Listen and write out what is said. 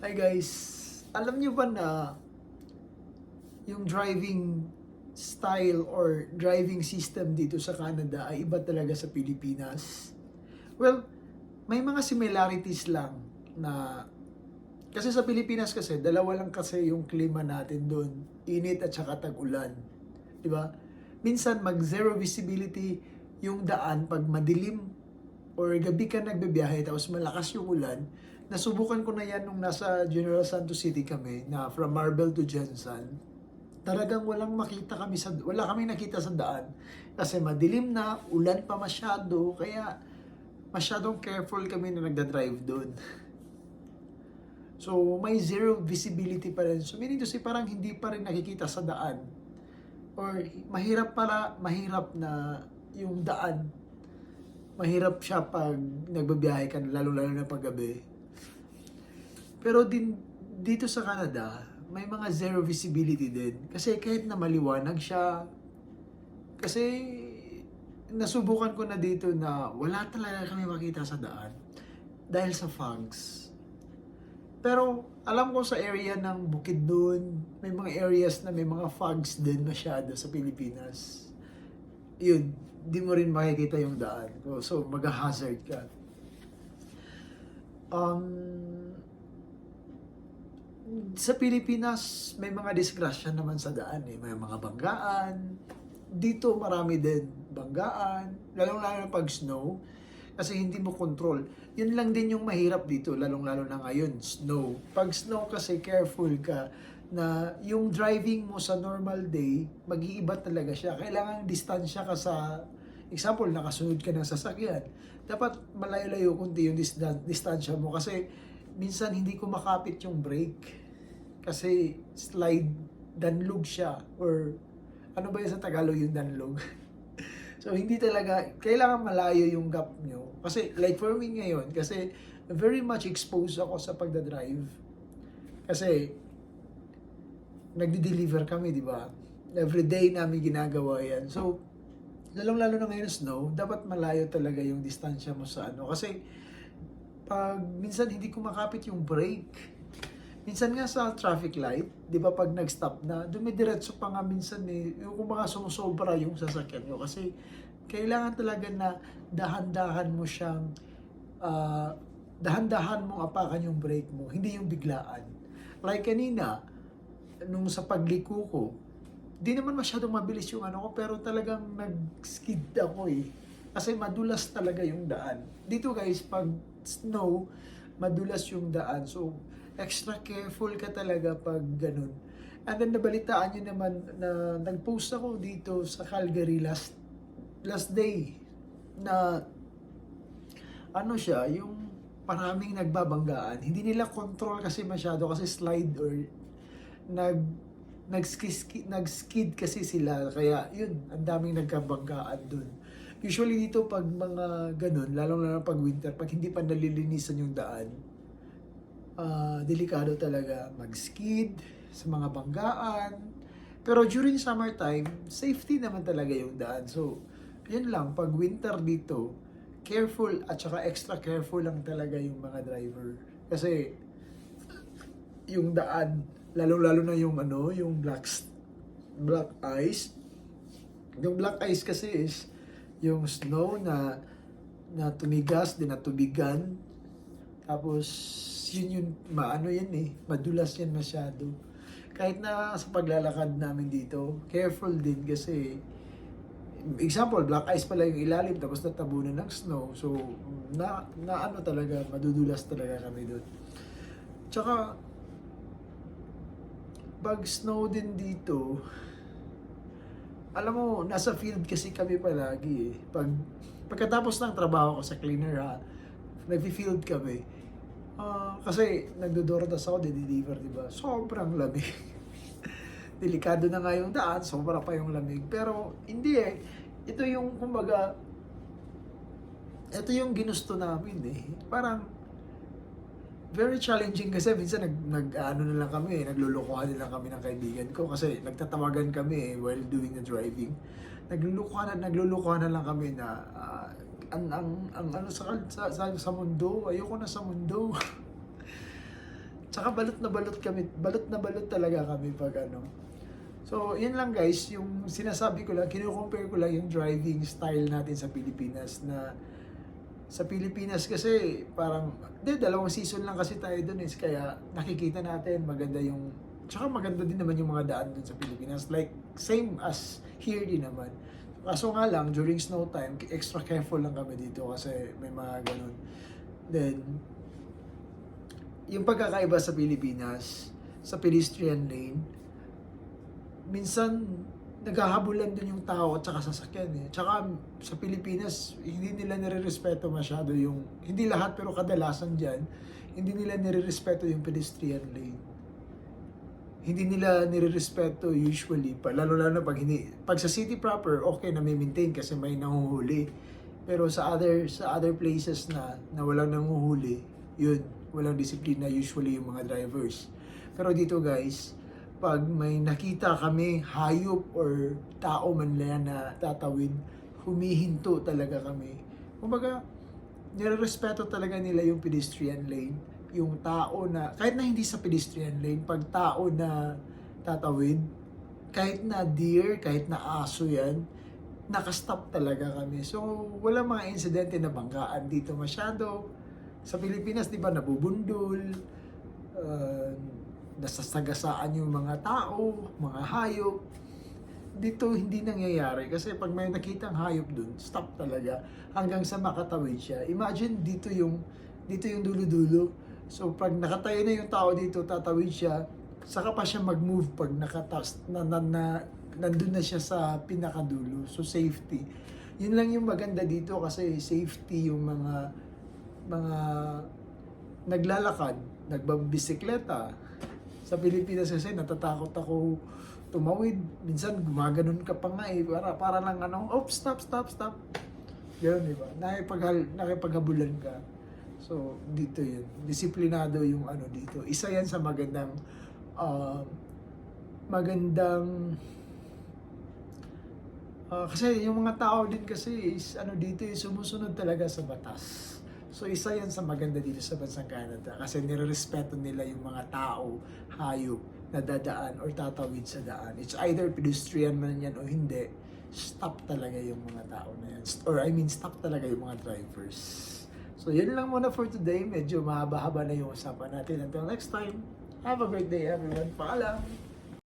Hi guys, alam niyo ba na yung driving style or driving system dito sa Canada ay iba talaga sa Pilipinas? Well, may mga similarities lang na kasi sa Pilipinas kasi dalawa lang kasi yung klima natin doon, init at saka tag-ulan, 'di ba? Minsan mag zero visibility yung daan pag madilim or gabi ka nagbibiyahe tapos malakas yung ulan. Nasubukan ko na yan nung nasa General Santos City kami na from Marbel to Jensen. Talagang wala kaming nakita sa daan kasi madilim na, ulan pa masyado, kaya masyadong careful kami na nagda-drive doon. So, may zero visibility pa rin. So, meaning to say, parang hindi pa rin nakikita sa daan. Or, mahirap na yung daan. Mahirap siya pag nagbabiyahe ka, lalo-lalo na pag gabi. Pero dito sa Canada, may mga zero visibility din. Kasi kahit na maliwanag siya, kasi nasubukan ko na dito na wala talaga kami makita sa daan dahil sa fogs. Pero alam ko sa area ng Bukidnon, may mga areas na may mga fogs din masyado sa Pilipinas. Yun, di mo rin makikita yung daan. So mag-hazard ka. Sa Pilipinas, may mga disgrasya naman sa daan eh. May mga banggaan. Dito marami din banggaan, lalong-lalo na pag snow. Kasi hindi mo control. Yun lang din yung mahirap dito, lalong-lalo na ngayon, snow. Pag snow kasi, careful ka na yung driving mo sa normal day, mag-iiba talaga siya. Kailangan distansya ka sa, example, nakasunod ka ng sasakyan. Dapat malayo-layo kunti yung distansya mo kasi minsan hindi ko makapit yung brake. Kasi danlog siya or ano ba yun sa Tagalog yung danlog? So, hindi talaga, kailangan malayo yung gap nyo. Kasi, like for me ngayon, kasi very much exposed ako sa pagdadrive. Kasi, nagdi-deliver kami, di ba? Every day namin ginagawa yan. So, lalong-lalo na ngayon snow, dapat malayo talaga yung distansya mo sa ano. Kasi, pag minsan hindi ko makapit yung brake, minsan nga sa traffic light, di ba pag nag-stop na, dumidiretso pa nga minsan eh, yung mga sumusobra yung sasakyan nyo. Kasi kailangan talaga na dahan-dahan mo siyang, dahan-dahan mong apakan yung brake mo, hindi yung biglaan. Like kanina, nung sa pagliko ko, di naman masyadong mabilis yung ano ko, pero talagang nag-skid ako eh. Kasi madulas talaga yung daan. Dito guys, pag snow, madulas yung daan. So, extra careful ka talaga pag ganun. And then nabalitaan nyo naman na nag-post ako dito sa Calgary last day na ano siya, yung maraming nagbabanggaan. Hindi nila control kasi masyado kasi slide or nag-skid kasi sila. Kaya yun, ang daming nagkabanggaan dun. Usually dito pag mga ganun, lalong-lalo pag winter, pag hindi pa nalilinisan yung daan, delikado talaga mag-skid sa mga banggaan. Pero during summertime, safety naman talaga yung daan. So, yun lang, pag winter dito, careful at saka extra careful lang talaga yung mga driver. Kasi, yung daan, lalo-lalo na yung yung black ice. Yung black ice kasi is yung snow na tumigas, din natubigan. Tapos, yun yan eh, madulas yan masyado. Kahit na sa paglalakad namin dito, careful din kasi, example, black ice pala yung ilalim tapos natabunan ng snow. So, ano talaga, madudulas talaga kami doon. Tsaka, pag snow din dito, alam mo, nasa field kasi kami palagi eh. Pagkatapos ng trabaho ko sa cleaner nag-field kami. Kasi nagdodordas ako, de-deliver, diba? Sobrang lamig. Delikado na nga yung daan, sobra pa yung lamig. Pero hindi eh. Ito yung, kumbaga, ito yung ginusto namin eh. Parang, very challenging kasi minsan ano na lang kami, naglulukuhan na lang kami ng kaibigan ko kasi nagtatawagan kami while doing the driving. Naglulukuhan na lang kami na ang ano sa mundo, ayoko na sa mundo. Tsaka Tsaka balot na balot talaga kami pag ano. So, yun lang guys, yung sinasabi ko lang, kino-compare ko lang yung driving style natin sa Pilipinas na sa Pilipinas kasi parang, dalawang season lang kasi tayo dun kaya nakikita natin maganda yung, tsaka maganda din naman yung mga daan dun sa Pilipinas. Like, same as here din naman. Kaso nga lang, during snow time, extra careful lang kami dito kasi may mga ganun. Then, yung pagkakaiba sa Pilipinas, sa pedestrian lane, minsan naghahabulan din yung tao at saka sasakyan eh. Tsaka sa Pilipinas, hindi nila nire-respeto masyado yung, hindi lahat pero kadalasan dyan, hindi nila nire-respeto yung pedestrian lane. Hindi nila nire-respeto usually, lalo pag pag sa city proper, okay na may maintain kasi may nanguhuli. Pero sa other places na walang nanguhuli, yun, walang disiplina usually yung mga drivers. Pero dito guys, pag may nakita kami hayop or tao man lang na tatawid, humihinto talaga kami. Kumbaga, nire-respeto talaga nila yung pedestrian lane. Yung tao na, kahit na hindi sa pedestrian lane, pag tao na tatawid, kahit na deer, kahit na aso yan, nakastop talaga kami. So, wala mga insidente na banggaan dito masyado. Sa Pilipinas, di ba, nabubundol, nasasagasaan yung mga tao, mga hayop. Dito hindi nangyayari kasi pag may nakitang hayop dun, stop talaga hanggang sa makatawid siya. Imagine dito yung dulo-dulo. So pag nakatayo na yung tao dito, tatawid siya, saka pa siya mag-move pag nandun na siya sa pinakadulo. So safety. Yun lang yung maganda dito kasi safety yung mga naglalakad, nagbabisikleta. Sa Pilipinas kasi natatakot ako tumawid. Minsan gumaganon ka pa nga eh. Para lang stop. Ganun, di ba? Nakipaghabulan ka. So, dito yun. Disiplinado yung dito. Isa yan sa magandang kasi yung mga tao din kasi is dito sumusunod talaga sa batas. So isa yan sa maganda dito sa bansang Canada kasi nirerespeto nila yung mga tao, hayop na dadaan or tatawid sa daan. It's either pedestrian man yan o hindi, stop talaga yung mga tao na yan. Or stop talaga yung mga drivers. So yun lang muna for today. Medyo mahaba-haba na yung usapan natin. Until next time, have a great day everyone. Paalam!